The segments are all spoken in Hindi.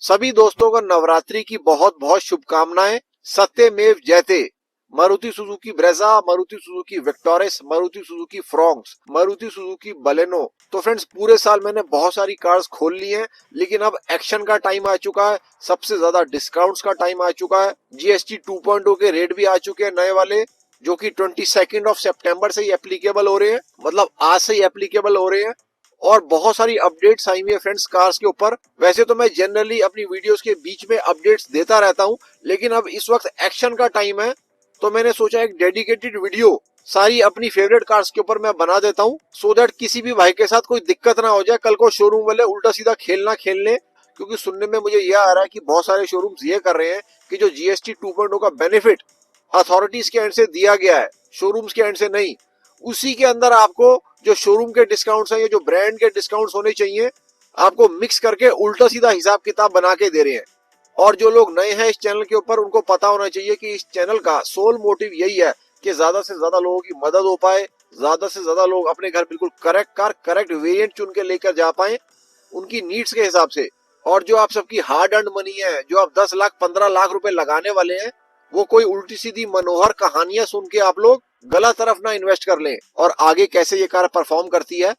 सभी दोस्तों को नवरात्रि की बहुत बहुत शुभकामनाएं। सत्यमेव जयते। Maruti Suzuki Brezza, Maruti Suzuki Victoris, Maruti Suzuki Fronx, Maruti Suzuki Baleno. तो फ्रेंड्स, पूरे साल मैंने बहुत सारी कार्स खोल ली हैं, लेकिन अब एक्शन का टाइम आ चुका है। सबसे ज्यादा डिस्काउंट्स का टाइम आ चुका है। जीएसटी 2.0 के रेट भी आ चुके हैं नए वाले, जो कि 22 सितंबर से ही एप्लीकेबल हो रहे हैं। मतलब आज से ही एप्लीकेबल हो रहे हैं। और बहुत सारी अपडेट्स आई हुई है फ्रेंड्स कार्स के ऊपर। वैसे तो मैं जनरली अपनी वीडियोस के बीच में अपडेट्स देता रहता हूं, लेकिन अब इस वक्त एक्शन का टाइम है, तो मैंने सोचा एक डेडिकेटेड वीडियो सारी अपनी फेवरेट कार्स के ऊपर मैं बना देता हूं, सो दैट किसी भी भाई के साथ कोई दिक्कत ना हो जाए, कल को शोरूम वाले उल्टा सीधा खेलना खेल ले। क्योंकि सुनने में मुझे यह आ रहा है कि बहुत सारे शोरूम्स ये कर रहे हैं कि जो जीएसटी 2.0 का बेनिफिट अथॉरिटीज के एंड से दिया गया है, शोरूम्स के एंड से नहीं, उसी के अंदर आपको जो शोरूम के डिस्काउंट्स हैं, ये जो ब्रांड के डिस्काउंट्स होने चाहिए, आपको मिक्स करके उल्टा सीधा हिसाब किताब बना के दे रहे हैं। और जो लोग नए हैं इस चैनल के ऊपर, उनको पता होना चाहिए कि इस चैनल का सोल मोटिव यही है कि ज्यादा से ज्यादा लोगों की मदद हो पाए, ज्यादा से ज्यादा लोग अपने घर बिल्कुल करेक्ट कार, करेक्ट वेरिएंट चुन के लेकर जा पाए उनकी नीड्स के हिसाब से। और जो आप सबकी हार्ड अर्न मनी है, जो आप 10 लाख 15 लाख रुपए लगाने वाले हैं, वो कोई उल्टी सीधी मनोहर कहानियां सुन के आप लोग गलत तरफ ना इन्वेस्ट कर लें। और आगे कैसे ये कार परफॉर्म करती है,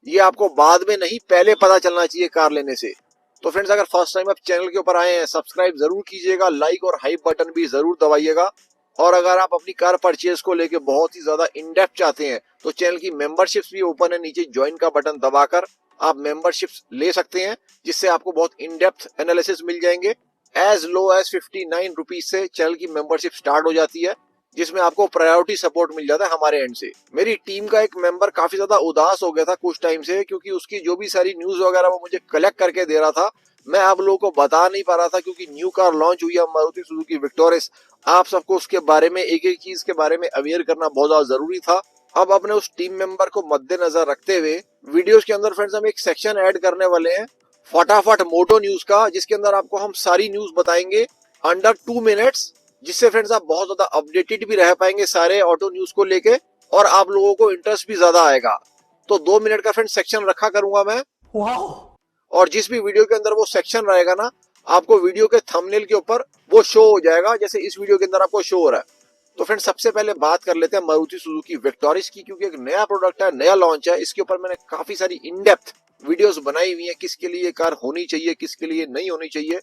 ये आपको बाद में नहीं पहले पता चलना चाहिए कार लेने से। तो फ्रेंड्स, अगर फर्स्ट टाइम आप चैनल के ऊपर आए हैं, सब्सक्राइब जरूर कीजिएगा, लाइक और हाइप बटन भी जरूर दबाइएगा। और अगर आप अपनी कार परचेज को लेके बहुत ही ज्यादा इन डेप्थ चाहते हैं, तो चैनल की मेंबरशिप्स भी ओपन है, नीचे ज्वाइन का बटन दबाकर आप मेंबरशिप्स ले सकते हैं, जिससे आपको बहुत इन डेप्थ एनालिसिस मिल जाएंगे। एज लो एज 59 रुपीज से चैनल की मेंबरशिप स्टार्ट हो जाती है, जिसमें आपको प्रायोरिटी सपोर्ट मिल जाता है हमारे एंड से। मेरी टीम का एक मेंबर काफी ज्यादा उदास हो गया था कुछ टाइम से, क्योंकि उसकी जो भी सारी न्यूज वगैरह वो मुझे कलेक्ट करके दे रहा था, मैं आप लोगों को बता नहीं पा रहा था, क्योंकि न्यू कार लॉन्च हुई है मारुति सुजुकी विक्टोरिस। आप सबको उसके बारे में, एक एक चीज के बारे में अवेयर करना बहुत ज्यादा जरूरी था। अब अपने उस टीम मेंबर को मद्देनजर रखते हुए वीडियोस के अंदर फ्रेंड्स हम एक सेक्शन ऐड करने वाले हैं, फटाफट मोटो न्यूज का, जिसके अंदर आपको हम सारी न्यूज बताएंगे अंडर 2 मिनट्स, जिससे फ्रेंड्स आप बहुत ज्यादा अपडेटेड भी रह पाएंगे सारे ऑटो न्यूज को लेके, और आप लोगों को इंटरेस्ट भी ज्यादा आएगा। तो 2 मिनट का फ्रेंड्स सेक्शन रखा करूंगा मैं। और जिस भी वीडियो के अंदर वो सेक्शन रहेगा ना, आपको वीडियो के थंबनेल के ऊपर वो शो हो जाएगा, जैसे इस वीडियो के अंदर आपको शो हो रहा है। तो फ्रेंड्स, सबसे पहले बात कर लेते हैं मारुति सुजुकी विक्टोरिस की, क्योंकि एक नया प्रोडक्ट है, नया लॉन्च है। इसके ऊपर मैंने काफी सारी इन डेप्थ वीडियोस बनाई हुई है, किसके लिए कार होनी चाहिए, किसके लिए नहीं होनी चाहिए।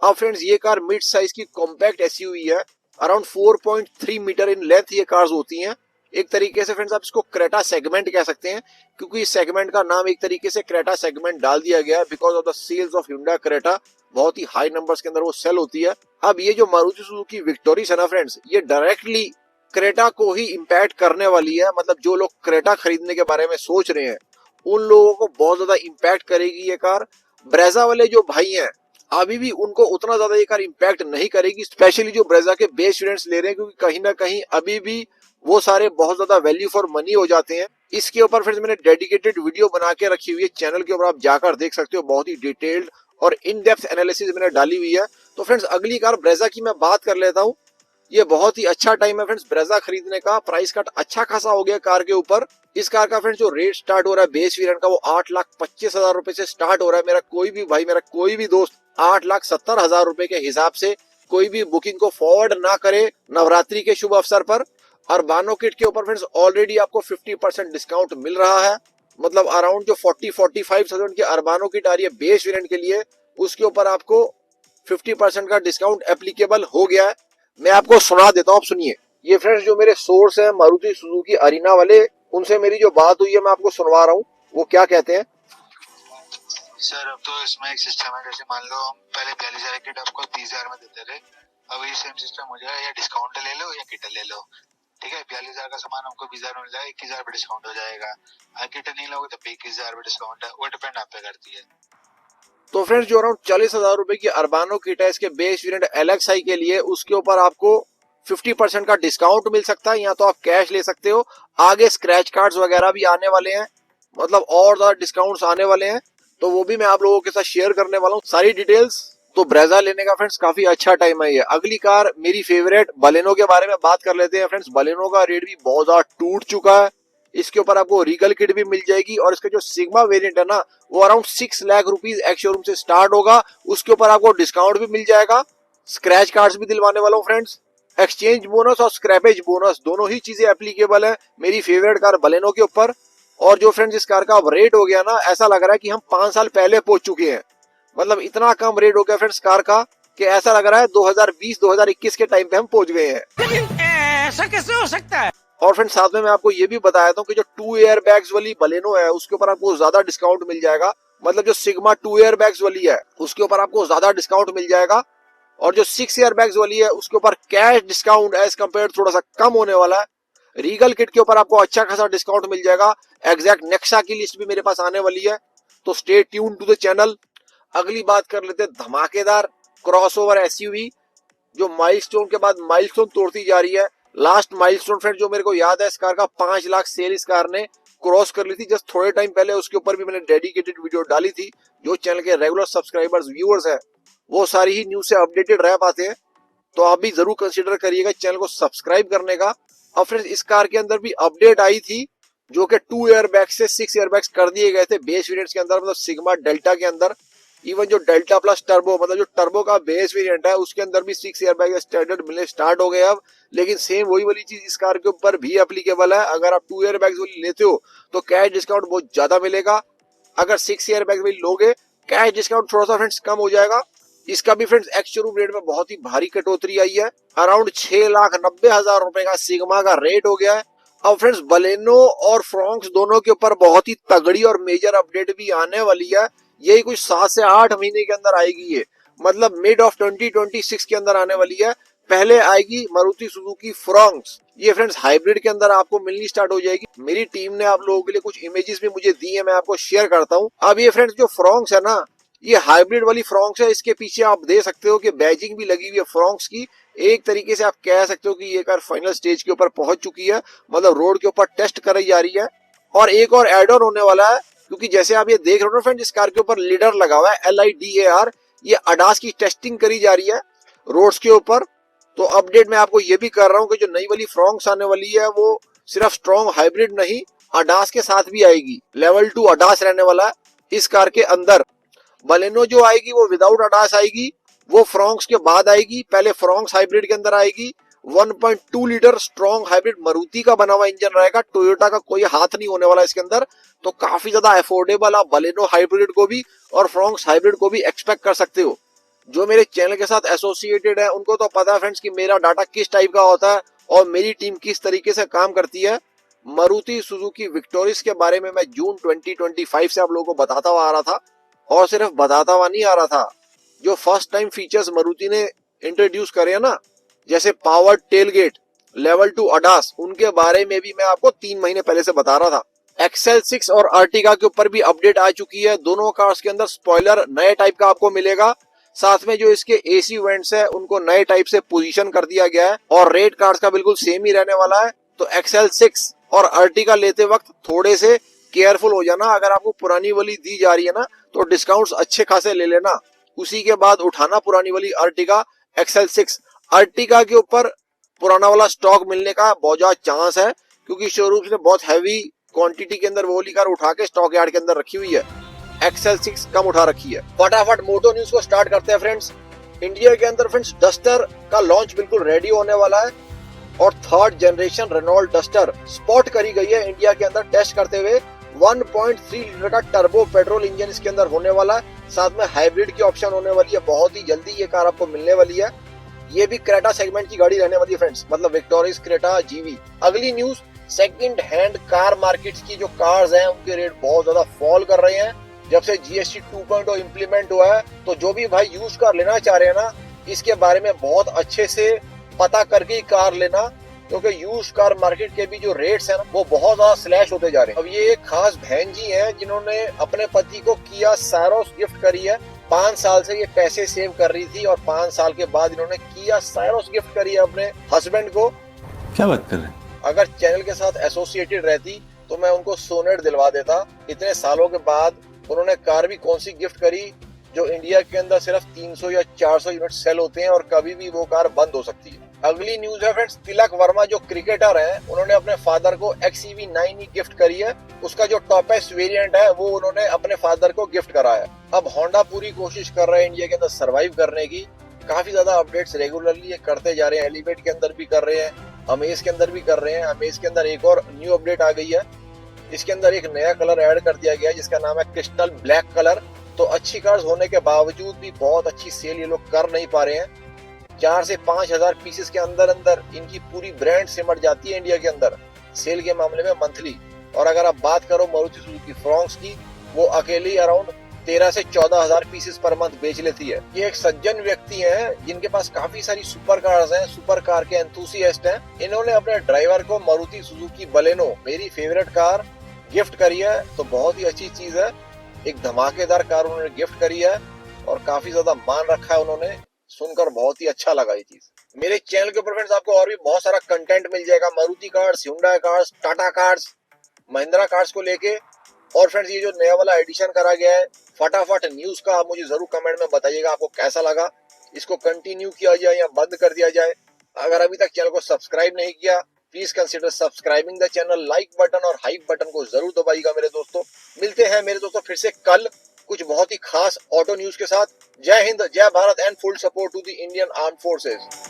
अब फ्रेंड्स, ये कार मिड साइज की कॉम्पैक्ट एसयूवी है, अराउंड 4.3 मीटर इन लेंथ ये कार्स होती हैं। एक तरीके से फ्रेंड्स आप इसको क्रेटा सेगमेंट कह सकते हैं, क्योंकि इस सेगमेंट का नाम एक तरीके से क्रेटा सेगमेंट डाल दिया गया है because of the sales of Hyundai Creta. बहुत ही हाई नंबर्स के अंदर वो सेल होती है। अब ये जो मारुति सुजुकी विक्टोरिस है ना फ्रेंड्स, ये डायरेक्टली क्रेटा को ही इम्पैक्ट करने वाली है। मतलब जो लोग क्रेटा खरीदने के बारे में सोच रहे हैं, उन लोगों को बहुत ज्यादा इम्पैक्ट करेगी ये कार। ब्रेजा वाले जो भाई हैं, अभी भी उनको उतना ज्यादा ये कार इम्पैक्ट नहीं करेगी, स्पेशली जो ब्रेजा के बेस स्टूडेंट्स ले रहे हैं, क्योंकि कहीं ना कहीं अभी भी वो सारे बहुत ज्यादा वैल्यू फॉर मनी हो जाते हैं। इसके ऊपर फ्रेंड्स मैंने डेडिकेटेड वीडियो बना के रखी हुई है चैनल के ऊपर, आप जाकर देख सकते हो। बहुत ही डिटेल्ड और इन डेप्थ एनालिसिस मैंने डाली हुई है। तो फ्रेंड्स, अगली कार ब्रेजा की मैं बात कर लेता हूँ। ये बहुत ही अच्छा टाइम है फ्रेंड्स ब्रेजा खरीदने का। प्राइस कट अच्छा खासा हो गया कार के ऊपर। इस कार का फ्रेंड्स जो रेट स्टार्ट हो रहा है बेस वेरिएंट का, वो 8,25,000 रुपए से स्टार्ट हो रहा है। मेरा कोई भी भाई, मेरा कोई भी दोस्त 8,70,000 रुपए के हिसाब से कोई भी बुकिंग को फॉरवर्ड ना करे नवरात्रि के शुभ अवसर पर। और बानो किट के ऊपर फ्रेंड्स ऑलरेडी आपको 50% डिस्काउंट मिल रहा है। मतलब अराउंड जो 40-45,000 की अरबानो किट आ रही है बेस वेरिएंट के लिए, उसके ऊपर आपको 50% का डिस्काउंट एप्लीकेबल हो गया है। मैं आपको सुना देता हूँ, आप सुनिए। ये फ्रेंड्स जो मेरे सोर्स हैं मारुति सुजुकी अरीना वाले, उनसे मेरी जो बात हुई है मैं आपको सुनवा रहा हूँ, वो क्या कहते हैं। सर, अब तो इसमें एक सिस्टम है, जैसे मान लो हम पहले 42,000 किट आपको 30,000 में देते थे, अब ये सेम सिस्टम हो जाएगा, या डिस्काउंट ले लो या किट ले लो। ठीक है, 42,000 का सामान हमको 20,000 में मिल जाएगा, 21,000 पे डिस्काउंट हो जाएगा। किट नहीं लोगे तो 21,000 पे डिस्काउंट है, वो डिपेंड आप पे करती है। तो फ्रेंड्स जो अराउंड 40,000 रुपए की अरबानो किट है इसके बेस वेरिएंट LXi के लिए, उसके ऊपर आपको 50% का डिस्काउंट मिल सकता है, या तो आप कैश ले सकते हो। आगे स्क्रैच कार्ड्स वगैरह भी आने वाले हैं, मतलब और ज्यादा डिस्काउंट्स आने वाले हैं, तो वो भी मैं आप लोगों के साथ शेयर करने वाला हूँ सारी डिटेल्स। तो ब्रेजा लेने का फ्रेंड्स काफी अच्छा टाइम है ये। अगली कार मेरी फेवरेट बलेनो के बारे में बात कर लेते हैं फ्रेंड्स। बलेनो का रेट भी बहुत ज्यादा टूट चुका है। इसके ऊपर आपको रीगल किट भी मिल जाएगी और इसका जो सिग्मा वेरिएंट है ना वो around 6 lakh rupees ex showroom से स्टार्ट होगा। उसके ऊपर आपको डिस्काउंट भी मिल जाएगा, स्क्रैच कार्ड्स भी दिलवाने वाला हूँ फ्रेंड्स। एक्सचेंज बोनस और स्क्रैपेज बोनस दोनों ही चीजें एप्लीकेबल है मेरी फेवरेट कार बलेनो के ऊपर। और जो फ्रेंड्स इस कार का रेट हो गया ना, ऐसा लग रहा है कि हम 5 साल पहले पहुंच चुके हैं। मतलब इतना कम रेट हो गया फ्रेंड्स कार का कि ऐसा लग रहा है 2020-2021 के टाइम पे हम पहुंच गए हैं। ऐसा कैसे हो सकता है? और फ्रेंड्स साथ में मैं आपको ये भी बताया था कि जो 2 एयर बैग्स वाली बलेनो है उसके ऊपर आपको ज्यादा डिस्काउंट मिल जाएगा। मतलब जो सिग्मा 2 एयर बैग्स वाली है उसके ऊपर आपको ज्यादा डिस्काउंट मिल जाएगा और जो 6 एयर बैग्स वाली है उसके ऊपर कैश डिस्काउंट एज कम्पेयर थोड़ा सा कम होने वाला है। रीगल किट के ऊपर आपको अच्छा खासा डिस्काउंट मिल जाएगा। एग्जैक्ट नेक्सा की लिस्ट भी मेरे पास आने वाली है, तो stay tune to the channel. अगली बात कर लेते हैं धमाकेदार क्रॉसओवर एसयूवी जो माइलस्टोन के बाद माइलस्टोन तोड़ती जा रही है। लास्ट माइलस्टोन फ्रेंड जो मेरे को याद है इस कार का 5 लाख सेल इस कार ने क्रॉस कर ली थी जस्ट थोड़े टाइम पहले। उसके ऊपर भी मैंने डेडिकेटेड वीडियो डाली थी। जो चैनल के रेगुलर सब्सक्राइबर्स व्यूअर्स हैं वो सारी ही न्यूज से अपडेटेड रह पाते हैं, तो आप भी जरूर कंसीडर करिएगा चैनल को सब्सक्राइब करने का। अब फ्रेंड्स इस कार के अंदर भी अपडेट आई थी जो कि 2 एयर बैग्स से 6 एयर बैग्स कर दिए गए थे बेस वेरिएंट्स के अंदर, मतलब सिग्मा डेल्टा के अंदर। इवन जो डेल्टा प्लस टर्बो मतलब जो टर्बो का बेस वेरिएंट है उसके अंदर भी 6 एयर बैग स्टैंडर्ड मिलने स्टार्ट हो गए अब। लेकिन सेम वही वाली चीज इस कार के ऊपर भी एप्लीकेबल है। अगर आप 2 एयर बैग्स वाली लेते हो तो कैश डिस्काउंट बहुत ज्यादा मिलेगा। अगर 6 एयर बैग वाली लोगे कैश डिस्काउंट थोड़ा सा फ्रेंड्स कम हो जाएगा। इसका भी फ्रेंड्स एक्स शोरूम रेट में बहुत ही भारी कटौती आई है। अराउंड 6,90,000 रुपए का सिग्मा का रेट हो गया है। अब फ्रेंड्स बलेनो और फ्रॉन्क्स दोनों के ऊपर बहुत ही तगड़ी और मेजर अपडेट भी आने वाली है। यही कुछ 7 से 8 महीने के अंदर आएगी ये, मतलब मिड ऑफ 2026 के अंदर आने वाली है। पहले आएगी मारुति सुजुकी फ्रॉन्क्स, ये फ्रेंड्स हाइब्रिड के अंदर आपको मिलनी स्टार्ट हो जाएगी। मेरी टीम ने आप लोगों के लिए कुछ इमेजेस भी मुझे दी है, मैं आपको शेयर करता हूँ। अब ये फ्रेंड्स जो फ्रॉन्क्स है ना ये हाइब्रिड वाली फ्रॉन्क्स है। इसके पीछे आप दे सकते हो कि बैजिंग भी लगी हुई है फ्रॉन्क्स की। एक तरीके से आप कह सकते हो कि ये कार फाइनल स्टेज के ऊपर पहुंच चुकी है, मतलब रोड के ऊपर टेस्ट कराई जा रही है। और एक और एड ऑन होने वाला है क्योंकि जैसे आप ये देख रहे हो ना फ्रेंड इस कार के ऊपर लीडर लगा हुआ है LIDAR, ये अडास की टेस्टिंग करी जा रही है रोड्स के ऊपर। तो अपडेट मैं आपको ये भी कर रहा हूँ कि जो नई वाली फ्रॉन्क्स आने वाली है वो सिर्फ स्ट्रॉन्ग हाइब्रिड नहीं अडास के साथ भी आएगी। लेवल 2 अडास रहने वाला है इस कार के अंदर। बलेनो जो आएगी वो विदाउट अडास आएगी, वो फ्रॉन्क्स के बाद आएगी। पहले फ्रॉन्क्स हाइब्रिड के अंदर आएगी। 1.2 लीटर स्ट्रॉन्ग हाइब्रिड मारुति का बना हुआ इंजन रहेगा, टोयोटा का कोई हाथ नहीं होने वाला इसके अंदर। तो काफी ज्यादा अफोर्डेबल आप बलेनो हाइब्रिड को भी और फ्रॉन्क्स हाइब्रिड को भी एक्सपेक्ट कर सकते हो। जो मेरे चैनल के साथ एसोसिएटेड है उनको तो पता है फ्रेंड्स कि मेरा डाटा किस टाइप का होता है और मेरी टीम किस तरीके से काम करती है। मारुति सुजुकी विक्टोरिस के बारे में मैं जून 2025 से आप लोगों को बताता हुआ आ रहा था, और सिर्फ बताता हुआ नहीं आ रहा था, जो फर्स्ट टाइम फीचर्स मारुति ने इंट्रोड्यूस करे ना जैसे पावर टेलगेट, लेवल 2 अडास, उनके बारे में भी मैं आपको 3 महीने पहले से बता रहा था। XL6 और अर्टिगा के ऊपर भी अपडेट आ चुकी है। दोनों कार्स के अंदर स्पॉइलर नए टाइप का आपको मिलेगा। साथ में जो इसके AC वेंट्स है उनको नए टाइप से पोजीशन कर दिया गया है और रेट कार्स का बिल्कुल सेम ही रहने वाला है। तो XL6 और अर्टिगा लेते वक्त थोड़े से केयरफुल हो जाना। अगर आपको पुरानी वाली दी जा रही है ना तो डिस्काउंट्स अच्छे खासे ले लेना, उसी के बाद उठाना पुरानी वाली अर्टिगा XL6। अर्टिगा के ऊपर पुराना वाला स्टॉक मिलने का बहुत ज्यादा चांस है क्योंकि शोरूम ने बहुत हैवी क्वांटिटी के अंदर वो वाली कार उठा के स्टॉक यार्ड के अंदर रखी हुई है। XL6 कम उठा रखी है। फटाफट मोटो न्यूज को स्टार्ट करते हैं फ्रेंड्स। इंडिया के अंदर फ्रेंड्स डस्टर का लॉन्च बिल्कुल रेडी होने वाला है और 3rd generation Renault duster spot करी गई है इंडिया के अंदर टेस्ट करते हुए। 1.3 लीटर का टर्बो पेट्रोल इंजन इसके अंदर होने वाला है, साथ में हाइब्रिड की ऑप्शन होने वाली है। बहुत ही जल्दी ये कार आपको मिलने वाली है। ये भी क्रेटा सेगमेंट की गाड़ी रहने वाली है फ्रेंड्स, मतलब विक्टोरिस क्रेटा GV। अगली news, second hand car market की जो कार्स हैं उनके रेट बहुत ज्यादा फॉल कर रहे हैं जब से GST 2.0 इम्प्लीमेंट हुआ है। तो जो भी भाई यूज कार लेना चाह रहे हैं ना इसके बारे में बहुत अच्छे से पता करके ही कार लेना, क्योंकि यूज कार मार्केट के भी जो रेट्स हैं वो बहुत ज्यादा स्लैश होते जा रहे हैं। अब ये एक खास बहन जी हैं जिन्होंने अपने पति को किया सैरोस गिफ्ट करी है। 5 साल से ये पैसे सेव कर रही थी और 5 साल के बाद इन्होंने किया सैरोस गिफ्ट करी है अपने हस्बैंड को। क्या बात कर रहे हैं? अगर चैनल के साथ एसोसिएटेड रहती तो मैं उनको सोनेट दिलवा देता। इतने सालों के बाद उन्होंने कार भी कौन सी गिफ्ट करी जो इंडिया के अंदर सिर्फ 300 या 400 यूनिट सेल होते हैं और कभी भी वो कार बंद हो सकती है। अगली न्यूज है फ्रेंड्स, तिलक वर्मा जो क्रिकेटर है, उन्होंने अपने फादर को XEV9 ही गिफ्ट करी है। उसका जो टॉपेस्ट वेरिएंट है वो उन्होंने अपने फादर को गिफ्ट करा है। अब होंडा पूरी कोशिश कर रहा है इंडिया के अंदर सरवाइव करने की। काफी ज्यादा अपडेट्स रेगुलरली ये करते जा रहे हैं। एलिवेट के अंदर भी कर रहे हैं, अमेज के अंदर भी कर रहे हैं। अमेज के अंदर एक और न्यू अपडेट आ गई है, इसके अंदर एक नया कलर ऐड कर दिया गया है जिसका नाम है क्रिस्टल ब्लैक कलर। तो अच्छी कार्स होने के बावजूद भी बहुत अच्छी सेल ये लोग कर नहीं पा रहे हैं। 4 से 5,000 पीसेस के अंदर अंदर इनकी पूरी ब्रांड सिमट जाती है इंडिया के अंदर सेल के मामले में मंथली। और अगर आप बात करो मारुति सुजुकी फ्रॉन्क्स की, वो अकेली अराउंड 13 से 14,000 पीसेस पर मंथ बेच लेती है। ये एक सज्जन व्यक्ति हैं जिनके पास काफी सारी सुपर कार्स हैं, सुपर कार के एंथुसियास्ट हैं। इन्होंने अपने ड्राइवर को मारुति सुजुकी बलेनो, मेरी फेवरेट कार, गिफ्ट करी है। तो बहुत ही अच्छी चीज है, एक धमाकेदार कार उन्होंने गिफ्ट करी है और काफी ज्यादा मान रखा है उन्होंने। सुनकर बहुत ही अच्छा लगा ये चीज। मेरे चैनल के ऊपर फ्रेंड्स आपको और भी बहुत सारा कंटेंट मिल जाएगा, Maruti cars, Hyundai cars, Tata cars, Mahindra cars को लेके। और फ्रेंड्स ये जो नया वाला एडिशन करा गया है फटाफट न्यूज का, आप मुझे जरूर कमेंट में बताइएगा आपको कैसा लगा। इसको कंटिन्यू किया जाए या बंद कर दिया जाए। अगर अभी तक चैनल को सब्सक्राइब नहीं किया, please consider subscribing the channel. Like button और हाइप बटन को जरूर दबाइएगा मेरे दोस्तों। मिलते हैं मेरे दोस्तों फिर से कल कुछ बहुत ही खास ऑटो न्यूज के साथ। जय हिंद, जय Bharat and full support to the Indian armed forces.